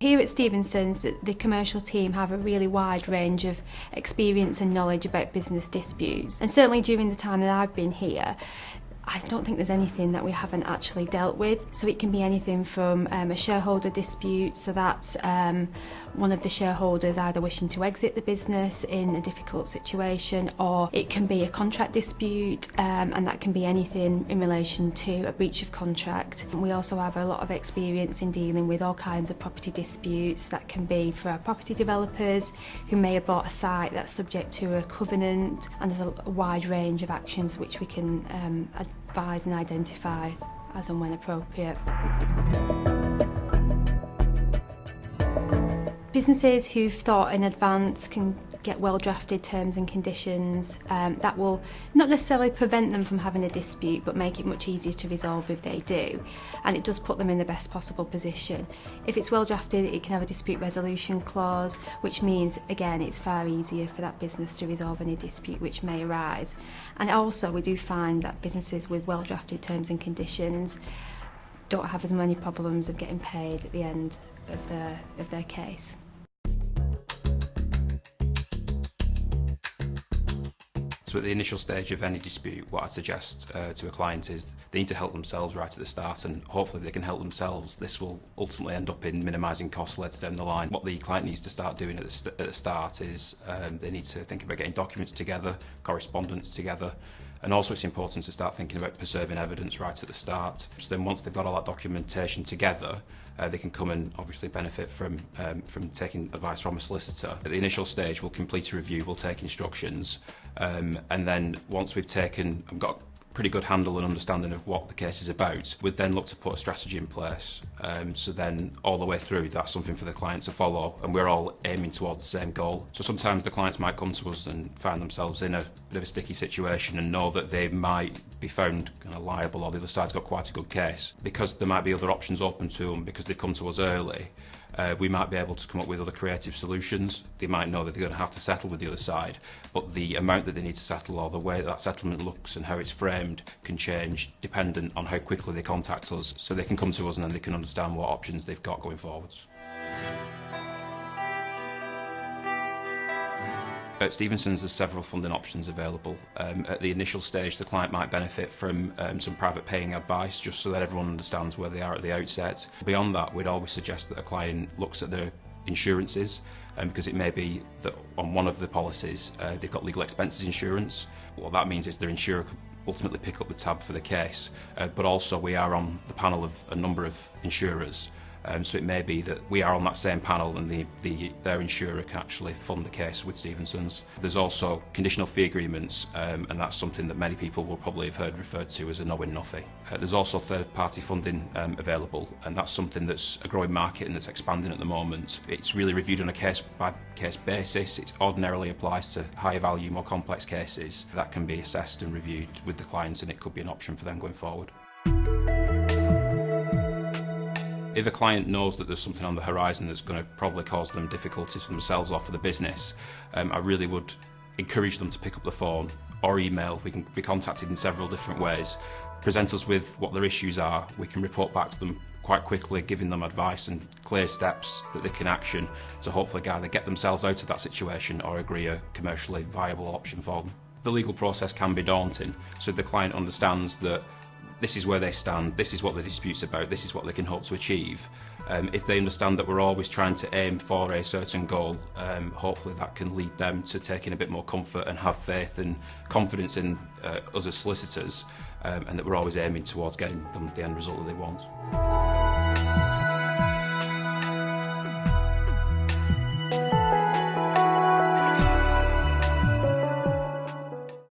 Here at Stephensons, the commercial team have a really wide range of experience and knowledge about business disputes. And certainly during the time that I've been here, I don't think there's anything that we haven't actually dealt with. So it can be anything from a shareholder dispute, so that's one of the shareholders either wishing to exit the business in a difficult situation, or it can be a contract dispute, and that can be anything in relation to a breach of contract. We also have a lot of experience in dealing with all kinds of property disputes. That can be for our property developers who may have bought a site that's subject to a covenant, and there's a wide range of actions which we can advise and identify as and when appropriate. Businesses who've thought in advance can get well-drafted terms and conditions that will not necessarily prevent them from having a dispute, but make it much easier to resolve if they do, and it does put them in the best possible position. If it's well-drafted, it can have a dispute resolution clause, which means, again, it's far easier for that business to resolve any dispute which may arise. And also, we do find that businesses with well-drafted terms and conditions don't have as many problems of getting paid at the end of their case. So at the initial stage of any dispute, what I'd suggest to a client is they need to help themselves right at the start, and hopefully they can help themselves. This will ultimately end up in minimising costs later down the line. What the client needs to start doing at the start is they need to think about getting documents together, correspondence together, and also it's important to start thinking about preserving evidence right at the start. So then once they've got all that documentation together, they can come and obviously benefit from taking advice from a solicitor. At the initial stage, we'll complete a review, we'll take instructions, and then once we've got a pretty good handle and understanding of what the case is about, we'd then look to put a strategy in place. So then all the way through, that's something for the client to follow, and we're all aiming towards the same goal. So sometimes the clients might come to us and find themselves in a bit of a sticky situation and know that they might be found kind of liable, or the other side's got quite a good case. Because there might be other options open to them because they've come to us early, we might be able to come up with other creative solutions. They might know that they're going to have to settle with the other side, but the amount that they need to settle, or the way that settlement looks and how it's framed, can change dependent on how quickly they contact us. So they can come to us and then they can understand what options they've got going forwards. At Stephensons, there's several funding options available. At the initial stage, the client might benefit from some private paying advice, just so that everyone understands where they are at the outset. Beyond that, we'd always suggest that a client looks at their insurances, because it may be that on one of the policies they've got legal expenses insurance. What that means is their insurer could ultimately pick up the tab for the case, but also we are on the panel of a number of insurers. So it may be that we are on that same panel and their insurer can actually fund the case with Stephensons. There's also conditional fee agreements, and that's something that many people will probably have heard referred to as a no-win-no fee. There's also third-party funding available, and that's something that's a growing market and that's expanding at the moment. It's really reviewed on a case-by-case basis. It ordinarily applies to higher value, more complex cases. That can be assessed and reviewed with the clients, and it could be an option for them going forward. If a client knows that there's something on the horizon that's going to probably cause them difficulties for themselves or for the business, I really would encourage them to pick up the phone or email. We can be contacted in several different ways. Present us with what their issues are. We can report back to them quite quickly, giving them advice and clear steps that they can action to hopefully either get themselves out of that situation or agree a commercially viable option for them. The legal process can be daunting, so the client understands that this is where they stand, this is what the dispute's about, this is what they can hope to achieve. If they understand that we're always trying to aim for a certain goal, hopefully that can lead them to taking a bit more comfort and have faith and confidence in us as solicitors, and that we're always aiming towards getting them the end result that they want.